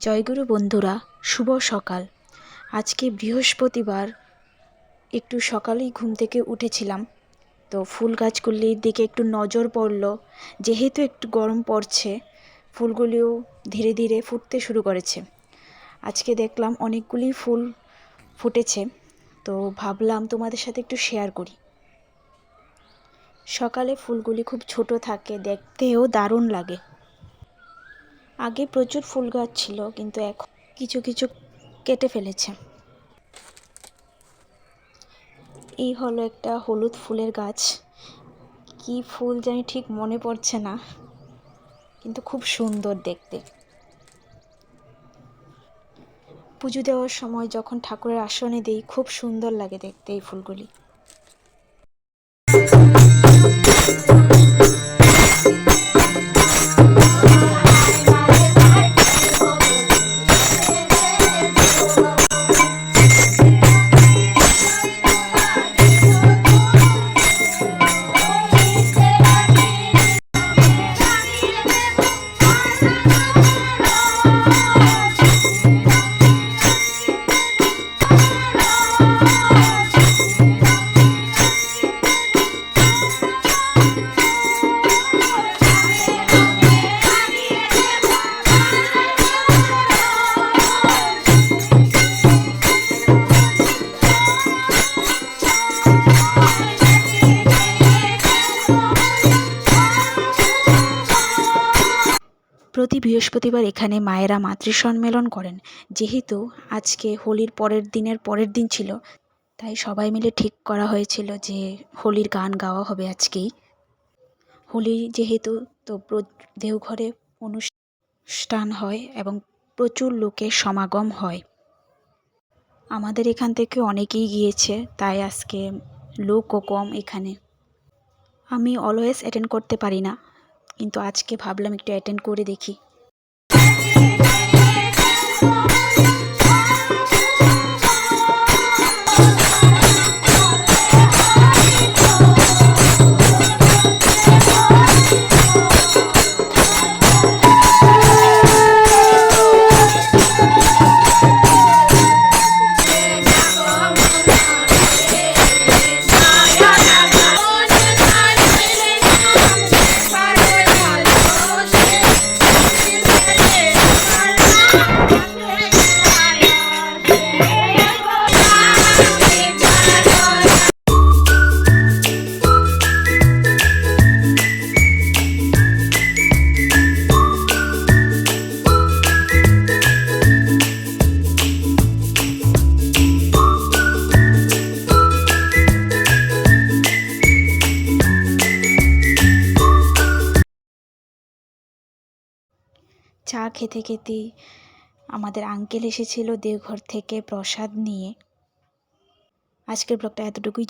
জয়গুরু বন্ধুরা, শুভ সকাল। আজকে বৃহস্পতিবার, একটু সকালেই ঘুম থেকে উঠেছিলাম, তো ফুল গাছগুলির দিকে একটু নজর পড়ল। যেহেতু একটু গরম পড়ছে, ফুলগুলিও ধীরে ধীরে ফুটতে শুরু করেছে। আজকে দেখলাম অনেকগুলি ফুল ফুটেছে, তো ভাবলাম তোমাদের সাথে একটু শেয়ার করি। সকালে ফুলগুলি খুব ছোট থাকে, দেখতেও দারুণ লাগে। আগে প্রচুর ফুল গাছ ছিল, কিন্তু এখন কিছু কিছু কেটে ফেলেছে। এই হলো একটা হলুদ ফুলের গাছ। কি ফুল জানি ঠিক মনে পড়ছে না, কিন্তু খুব সুন্দর দেখতে। পুজো দেওয়ার সময় যখন ঠাকুরের আসনে দেই, খুব সুন্দর লাগে দেখতে এই ফুলগুলি। প্রতি বৃহস্পতিবার এখানে মায়েরা মাতৃসম্মেলন করেন। যেহেতু আজকে হোলির পরের দিন ছিল, তাই সবাই মিলে ঠিক করা হয়েছিল যে হোলির গান গাওয়া হবে আজকেই। হোলি যেহেতু, তো দেওঘরে অনুষ্ঠান হয় এবং প্রচুর লোকের সমাগম হয়। আমাদের এখান থেকে অনেকেই গিয়েছে, তাই আজকে লোকও কম এখানে। আমি অলওয়েজ অ্যাটেন্ড করতে পারি না, কিন্তু আজকে ভাবলাম একটু অ্যাটেন্ড করে দেখি। চা খেতে খেতেই আমাদের আঙ্কেল এসেছিল দেওঘর থেকে প্রসাদ নিয়ে। আজকের ব্লগটা এতটুকুই।